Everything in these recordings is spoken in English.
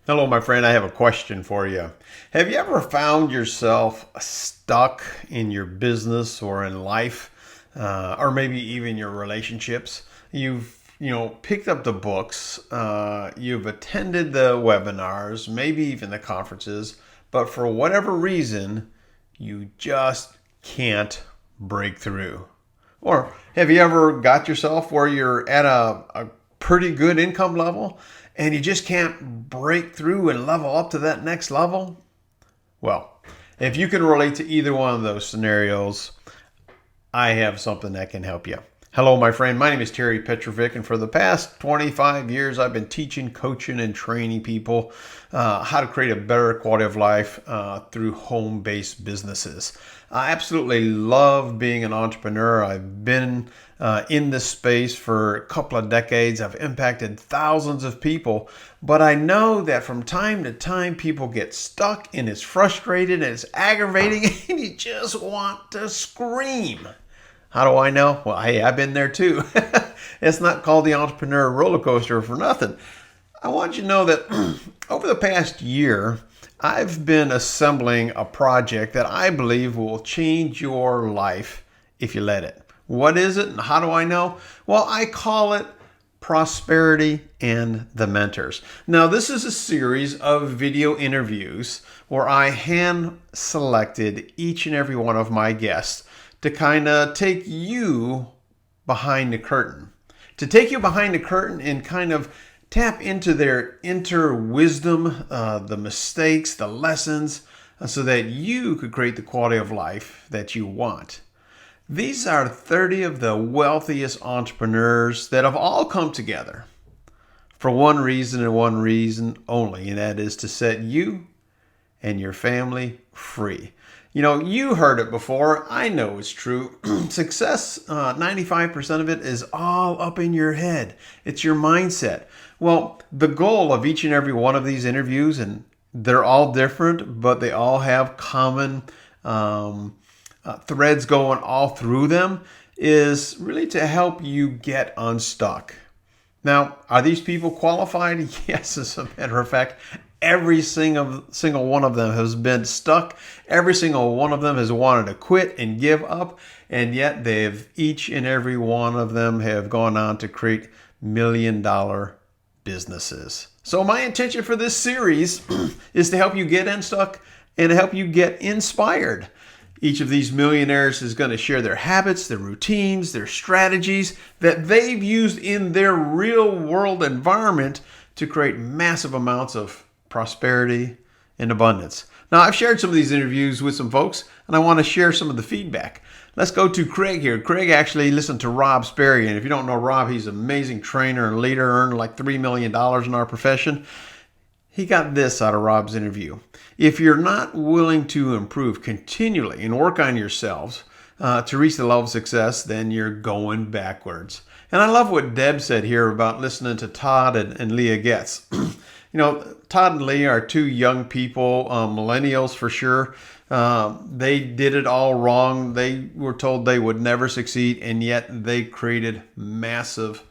Hello, my friend. I have a question for you. Have you ever found yourself stuck in your business or in life, or maybe even your relationships? You've picked up the books, you've attended the webinars, maybe even the conferences, but for whatever reason, you just can't break through. Or have you ever got yourself where you're at a pretty good income level and you just can't break through and level up to that next level? Well, if you can relate to either one of those scenarios, I have something that can help you. Hello, my friend. My name is PEtrovick, and for the past 25 years, I've been teaching, coaching, and training people how to create a better quality of life through home-based businesses. I absolutely love being an entrepreneur. I've been in this space for a couple of decades. I've impacted thousands of people, but I know that from time to time, people get stuck and it's frustrated and it's aggravating and you just want to scream. How do I know? Well, hey, I've been there too. It's not called the entrepreneur roller coaster for nothing. I want you to know that over the past year, I've been assembling a project that I believe will change your life if you let it. What is it and how do I know? Well, I call it Prosperity and the Mentors. Now, this is a series of video interviews where I hand selected each and every one of my guests to kind of take you behind the curtain. To take you behind the curtain and kind of tap into their inner wisdom, the mistakes, the lessons, so that you could create the quality of life that you want. These are 30 of the wealthiest entrepreneurs that have all come together for one reason and one reason only, and that is to set you and your family free. You know, you heard it before. I know it's true. Success, 95% of it is all up in your head. It's your mindset. Well, the goal of each and every one of these interviews, and they're all different, but they all have common threads going all through them, is really to help you get unstuck. Now, are these people qualified? Yes, as a matter of fact. Every single one of them has been stuck. Every single one of them has wanted to quit and give up. And yet each and every one of them have gone on to create $1,000,000 businesses. So my intention for this series is to help you get unstuck and to help you get inspired. Each of these millionaires is going to share their habits, their routines, their strategies that they've used in their real world environment to create massive amounts of prosperity and abundance. Now, I've shared some of these interviews with some folks, and I want to share some of the feedback. Let's go to Craig here. Craig actually listened to Rob Sperry, and if you don't know Rob, he's an amazing trainer and leader, earned like $3 million in our profession. He got this out of Rob's interview. If you're not willing to improve continually and work on yourselves to reach the level of success, then you're going backwards. And I love what Deb said here about listening to Todd and Leah Getz. You know, Todd and Lee are two young people, millennials for sure. They did it all wrong. They were told they would never succeed, and yet they created massive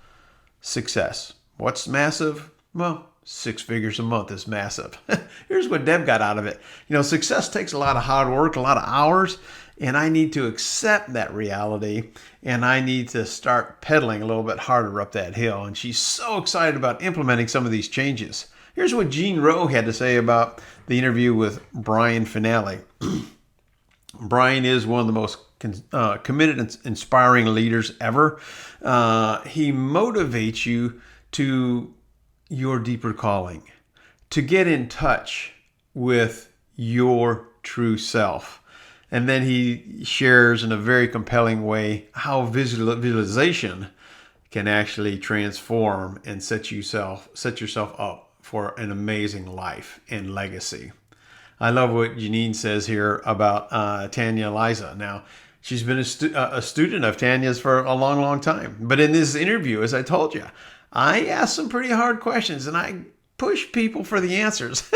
success. What's massive? Well, 6 figures a month is massive. Here's what Deb got out of it. You know, success takes a lot of hard work, a lot of hours, and I need to accept that reality, and I need to start pedaling a little bit harder up that hill. And she's so excited about implementing some of these changes. Here's what Gene Rowe had to say about the interview with Brian Finale. Brian is one of the most committed and inspiring leaders ever. He motivates you to your deeper calling, to get in touch with your true self. And then he shares in a very compelling way how visualization can actually transform and set yourself up for an amazing life and legacy. I love what Janine says here about Tanya Liza. Now, she's been a student of Tanya's for a long, long time. But in this interview, as I told you, I asked some pretty hard questions and I pushed people for the answers.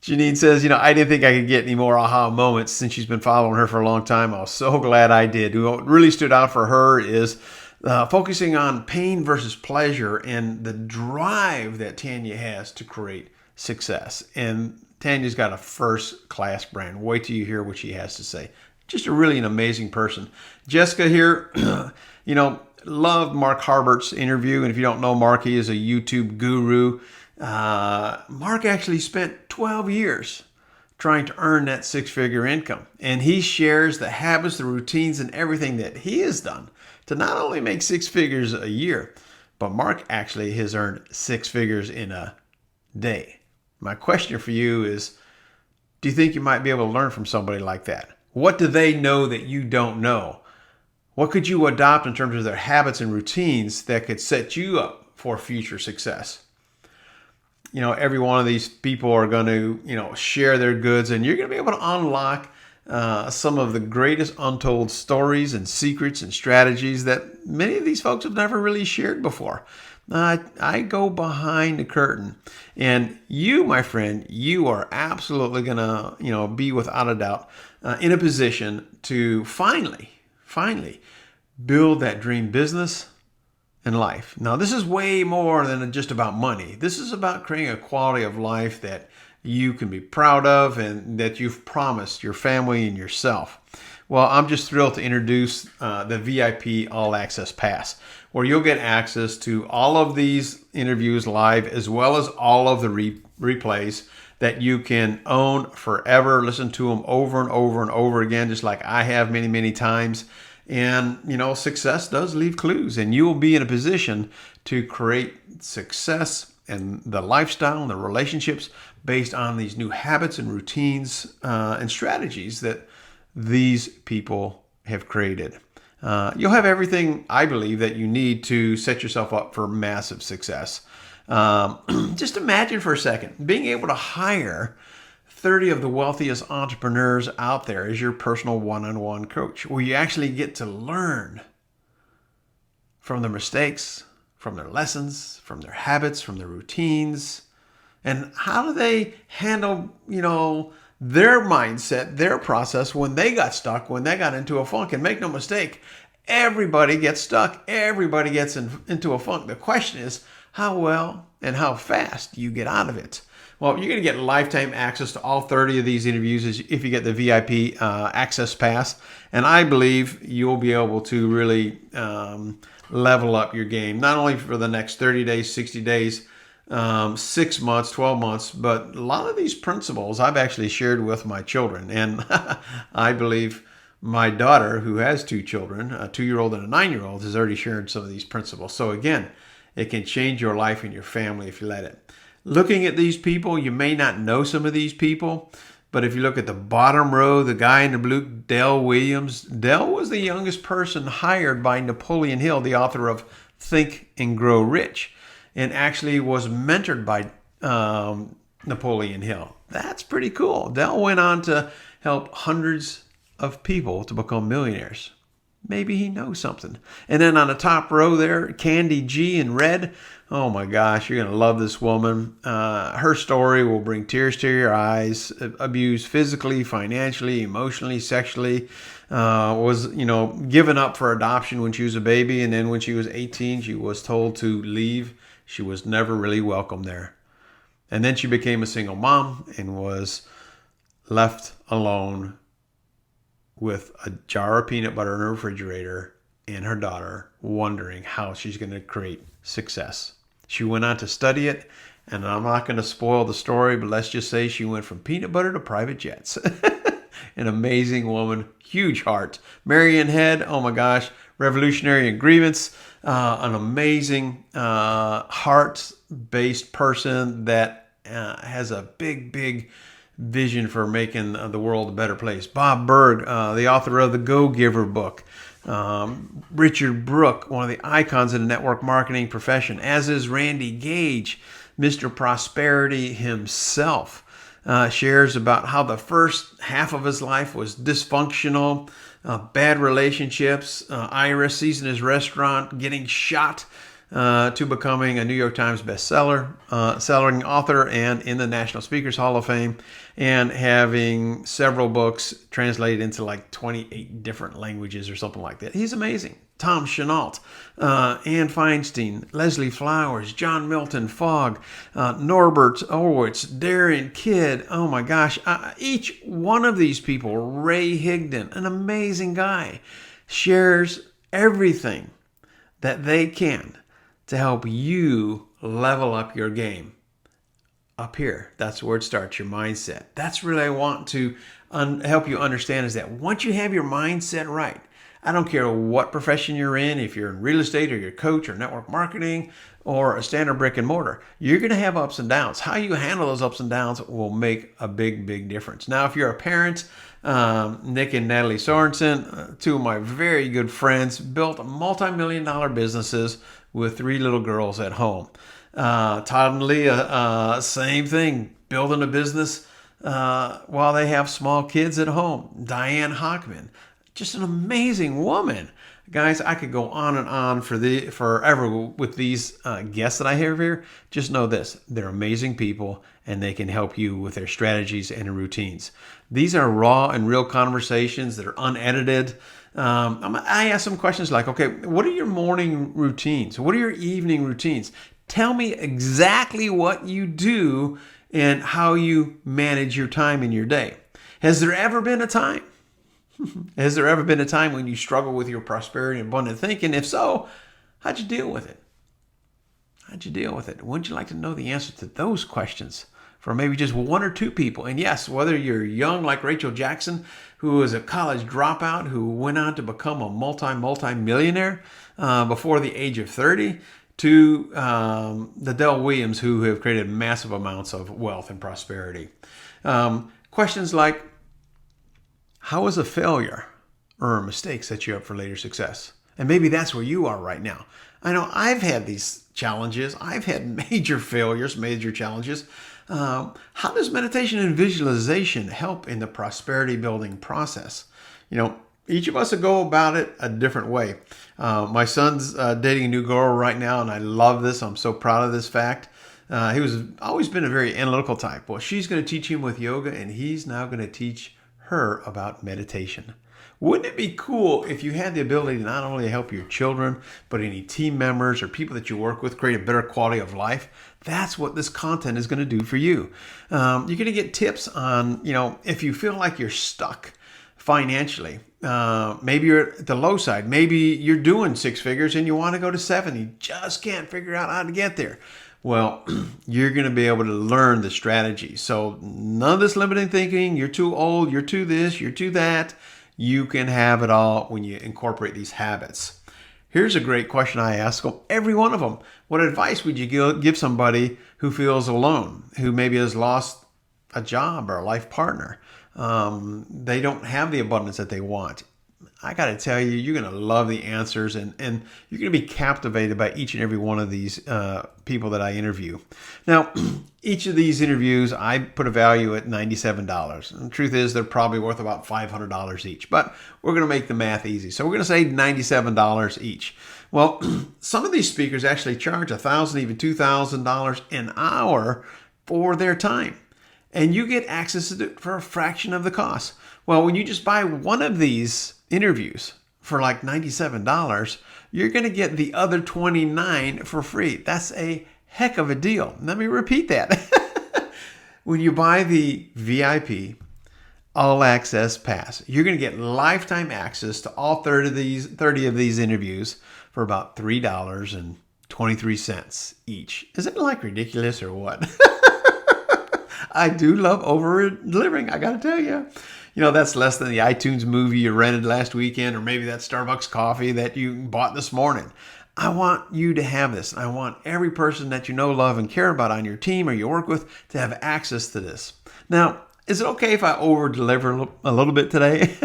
Janine says, I didn't think I could get any more aha moments since she's been following her for a long time. I was so glad I did. What really stood out for her is focusing on pain versus pleasure and the drive that Tanya has to create success. And Tanya's got a first-class brand. Wait till you hear what she has to say. Just really an amazing person. Jessica here, loved Mark Harbert's interview. And if you don't know Mark, he is a YouTube guru. Mark actually spent 12 years trying to earn that six-figure income. And he shares the habits, the routines, and everything that he has done to not only make six figures a year, but Mark actually has earned six figures in a day. My question for you is, do you think you might be able to learn from somebody like that? What do they know that you don't know? What could you adopt in terms of their habits and routines that could set you up for future success? Every one of these people are going to, share their goods, and you're going to be able to unlock some of the greatest untold stories and secrets and strategies that many of these folks have never really shared before. I go behind the curtain, and you, my friend, you are absolutely going to, be without a doubt in a position to finally build that dream business and life. Now, this is way more than just about money. This is about creating a quality of life that you can be proud of and that you've promised your family and yourself. Well, I'm just thrilled to introduce the VIP All Access Pass, where you'll get access to all of these interviews live, as well as all of the replays that you can own forever, listen to them over and over and over again, just like I have many, many times. And, success does leave clues, and you will be in a position to create success and the lifestyle and the relationships based on these new habits and routines and strategies that these people have created. You'll have everything, I believe, that you need to set yourself up for massive success. Just imagine for a second being able to hire 30 of the wealthiest entrepreneurs out there as your personal one-on-one coach, where you actually get to learn from their mistakes, from their lessons, from their habits, from their routines, and how do they handle, their mindset, their process when they got stuck, when they got into a funk. And make no mistake, everybody gets stuck. Everybody gets into a funk. The question is how well and how fast you get out of it. Well, you're going to get lifetime access to all 30 of these interviews if you get the VIP Access Pass. And I believe you'll be able to really level up your game, not only for the next 30 days, 60 days, 6 months, 12 months, but a lot of these principles I've actually shared with my children. And I believe my daughter, who has two children, a 2-year-old and a 9-year-old, has already shared some of these principles. So again, it can change your life and your family if you let it. Looking at these people, you may not know some of these people, but if you look at the bottom row, the guy in the blue, Dell Williams, Dell was the youngest person hired by Napoleon Hill, the author of Think and Grow Rich, and actually was mentored by Napoleon Hill. That's pretty cool. Dell went on to help hundreds of people to become millionaires. Maybe he knows something. And then on the top row there, Candy G in red. Oh my gosh, you're going to love this woman. Her story will bring tears to your eyes. Abused physically, financially, emotionally, sexually. Was, given up for adoption when she was a baby. And then when she was 18, she was told to leave. She was never really welcome there. And then she became a single mom and was left alone with a jar of peanut butter in her refrigerator and her daughter, wondering how she's going to create success. She went on to study it, and I'm not going to spoil the story, but let's just say she went from peanut butter to private jets. An amazing woman, huge heart. Marianne Head, oh my gosh, revolutionary in grievance, an amazing heart-based person that has a big vision for making the world a better place. Bob Berg, the author of the Go-Giver book. Richard Brooke, one of the icons in the network marketing profession, as is Randy Gage, Mr. Prosperity himself, shares about how the first half of his life was dysfunctional, bad relationships, Ira sees in his restaurant getting shot, to becoming a New York Times bestseller, selling author and in the National Speakers Hall of Fame, and having several books translated into like 28 different languages or something like that. He's amazing. Tom Chenault, Ann Feinstein, Leslie Flowers, John Milton Fogg, Norbert Orwitz, Darren Kidd. Oh my gosh. Each one of these people, Ray Higdon, an amazing guy, shares everything that they can to help you level up your game. Up here, that's where it starts, your mindset. That's really I want to help you understand is that once you have your mindset right, I don't care what profession you're in, if you're in real estate or you're a coach or network marketing or a standard brick and mortar, you're going to have ups and downs. How you handle those ups and downs will make a big, big difference. Now, if you're a parent, Nick and Natalie Sorensen, two of my very good friends, built multi-million-dollar businesses with 3 little girls at home. Todd and Leah, same thing, building a business while they have small kids at home. Diane Hockman, just an amazing woman. Guys, I could go on and on forever with these guests that I have here. Just know this, they're amazing people and they can help you with their strategies and routines. These are raw and real conversations that are unedited. I ask some questions like, okay, what are your morning routines? What are your evening routines? Tell me exactly what you do and how you manage your time in your day. Has there ever been a time? Has there ever been a time when you struggle with your prosperity and abundant thinking? If so, how'd you deal with it? How'd you deal with it? Wouldn't you like to know the answer to those questions for maybe just 1 or 2 people? And yes, whether you're young like Rachel Jackson, who was a college dropout, who went on to become a multi-millionaire before the age of 30, to the Del Williams, who have created massive amounts of wealth and prosperity. Questions like, how has a failure or a mistake set you up for later success? And maybe that's where you are right now. I know I've had these challenges. I've had major failures, major challenges. How does meditation and visualization help in the prosperity building process? You know, each of us will go about it a different way. My son's dating a new girl right now, and I love this. I'm so proud of this fact. He was always been a very analytical type. Well, she's going to teach him with yoga, and he's now going to teach her about meditation. Wouldn't it be cool if you had the ability to not only help your children, but any team members or people that you work with create a better quality of life? That's what this content is going to do for you. You're going to get tips on, if you feel like you're stuck financially, maybe you're at the low side, maybe you're doing 6 figures and you want to go to 7, you just can't figure out how to get there. Well, you're going to be able to learn the strategy. So none of this limiting thinking, you're too old, you're too this, you're too that. You can have it all when you incorporate these habits. Here's a great question I ask them, every one of them. What advice would you give somebody who feels alone, who maybe has lost a job or a life partner? They don't have the abundance that they want. I got to tell you, you're going to love the answers and you're going to be captivated by each and every one of these people that I interview. Now, each of these interviews, I put a value at $97. And the truth is, they're probably worth about $500 each, but we're going to make the math easy. So we're going to say $97 each. Well, some of these speakers actually charge $1,000, even $2,000 an hour for their time. And you get access to it for a fraction of the cost. Well, when you just buy one of these interviews for like $97, you're going to get the other 29 for free. That's a heck of a deal. Let me repeat that. When you buy the VIP All Access Pass, you're going to get lifetime access to all 30 of these interviews for about $3.23 each. Is it like ridiculous or what? I do love over-delivering, I got to tell you. That's less than the iTunes movie you rented last weekend, or maybe that Starbucks coffee that you bought this morning. I want you to have this. I want every person that you know, love, and care about on your team or you work with to have access to this. Now, is it okay if I over-deliver a little bit today?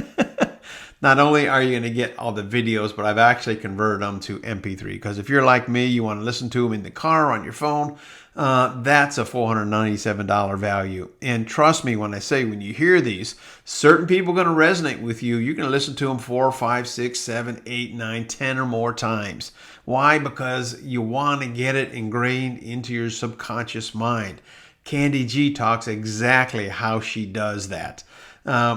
Not only are you going to get all the videos, but I've actually converted them to MP3. Because if you're like me, you want to listen to them in the car, on your phone, that's a $497 value. And trust me when I say, when you hear these, certain people are going to resonate with you. You're going to listen to them 4, 5, 6, 7, 8, 9, 10 or more times. Why? Because you want to get it ingrained into your subconscious mind. Candy G talks exactly how she does that.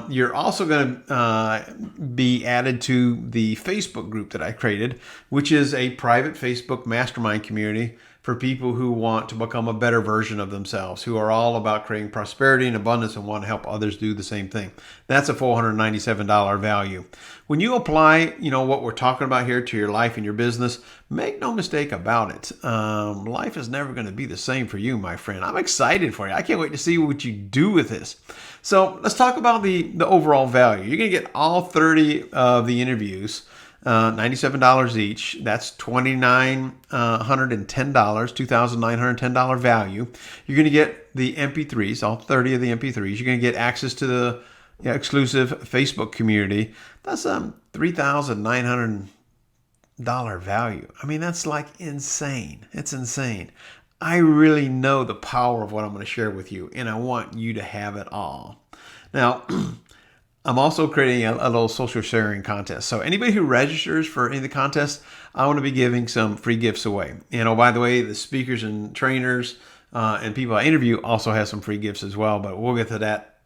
You're also going to be added to the Facebook group that I created, which is a private Facebook mastermind community for people who want to become a better version of themselves, who are all about creating prosperity and abundance and want to help others do the same thing. That's a $497 value. When you apply, what we're talking about here to your life and your business, make no mistake about it. Life is never going to be the same for you, my friend. I'm excited for you. I can't wait to see what you do with this. So let's talk about the overall value. You're going to get all 30 of the interviews, $97 each. That's $2,910, $2,910 value. You're going to get the MP3s, all 30 of the MP3s. You're going to get access to the exclusive Facebook community. That's $3,900 value. I mean, that's like insane. It's insane. I really know the power of what I'm going to share with you, and I want you to have it all. Now, I'm also creating a little social sharing contest. So anybody who registers for any of the contests, I want to be giving some free gifts away. By the way, the speakers and trainers and people I interview also have some free gifts as well, but we'll get to that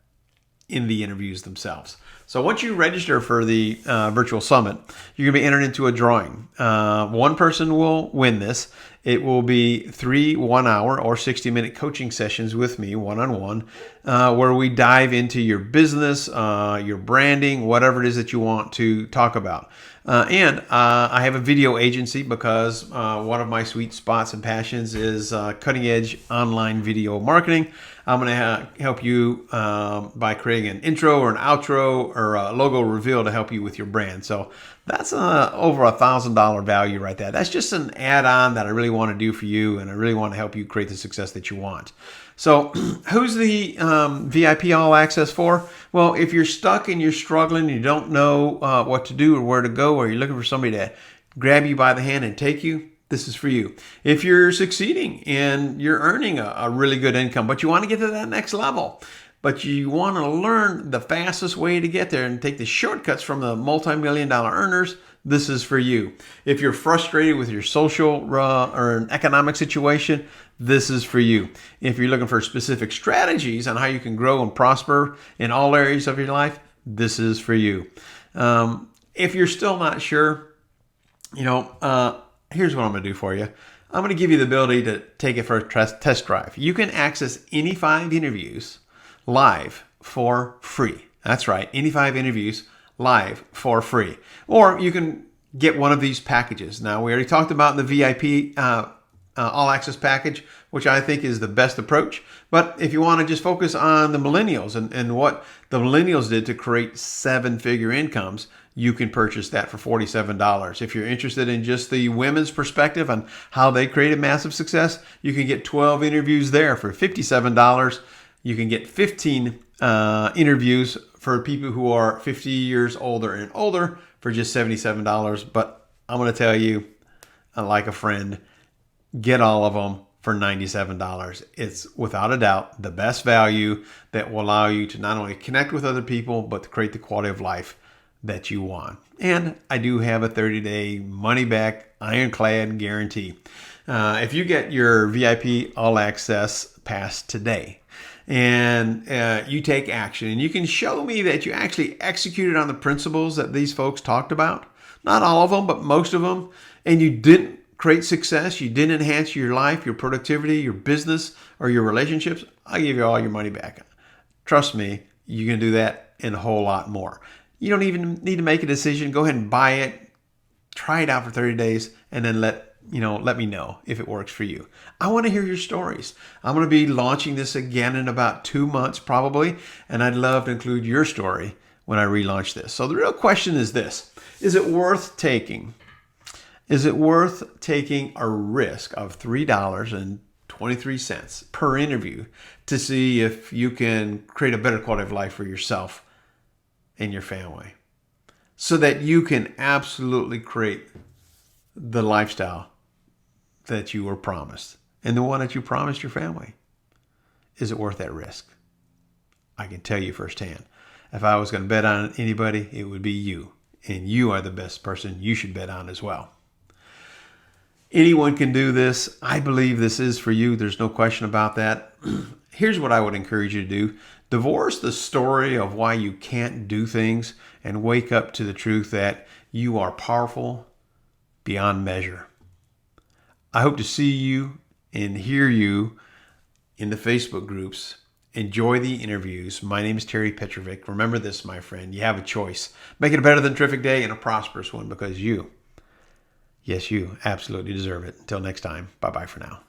in the interviews themselves. So once you register for the virtual summit, you're going to be entered into a drawing. One person will win this. It will be 3 1-hour or 60-minute coaching sessions with me, one-on-one, where we dive into your business, your branding, whatever it is that you want to talk about. And I have a video agency because one of my sweet spots and passions is cutting-edge online video marketing. I'm going to help you by creating an intro or an outro or a logo reveal to help you with your brand. So that's over $1,000 value right there. That's just an add-on that I really want to do for you, and I really want to help you create the success that you want. So who's the VIP All Access for? Well, if you're stuck and you're struggling, you don't know what to do or where to go, or you're looking for somebody to grab you by the hand and take you, this is for you. If you're succeeding and you're earning a really good income, but you want to get to that next level, but you want to learn the fastest way to get there and take the shortcuts from the multi-million-dollar earners, this is for you. If you're frustrated with your social or an economic situation, this is for you. If you're looking for specific strategies on how you can grow and prosper in all areas of your life, this is for you. If you're still not sure, here's what I'm going to do for you. I'm going to give you the ability to take it for a test drive. You can access any 5 interviews live for free. That's right, any 5 interviews live for free. Or you can get one of these packages. Now, we already talked about the VIP All Access package, which I think is the best approach. But if you want to just focus on the millennials and what the millennials did to create 7-figure incomes, you can purchase that for $47. If you're interested in just the women's perspective on how they created massive success, you can get 12 interviews there for $57. You can get 15 interviews for people who are 50 years older and older for just $77. But I'm going to tell you, like a friend, get all of them for $97. It's without a doubt the best value that will allow you to not only connect with other people, but to create the quality of life that you want. And I do have a 30-day money-back Iron-Clad Guarantee. If you get your VIP All Access pass today, and you take action and you can show me that you actually executed on the principles that these folks talked about, not all of them, but most of them, and you didn't create success, you didn't enhance your life, your productivity, your business, or your relationships, I'll give you all your money back. Trust me, you can do that and a whole lot more. You don't even need to make a decision. Go ahead and buy it, try it out for 30 days, and then let me know if it works for you. I want to hear your stories. I'm going to be launching this again in about 2 months probably, and I'd love to include your story when I relaunch this. So the real question is this: is it worth taking? Is it worth taking a risk of $3.23 per interview to see if you can create a better quality of life for yourself and your family? so that you can absolutely create the lifestyle that you were promised and the one that you promised your family? Is it worth that risk? I can tell you firsthand. If I was going to bet on anybody, it would be you. And you are the best person you should bet on as well. Anyone can do this. I believe this is for you. There's no question about that. Here's what I would encourage you to do. Divorce the story of why you can't do things and wake up to the truth that you are powerful beyond measure. I hope to see you and hear you in the Facebook groups. Enjoy the interviews. My name is PEtrovick. Remember this, my friend. You have a choice. Make it a better than terrific day and a prosperous one, because you, yes, you absolutely deserve it. Until next time, bye-bye for now.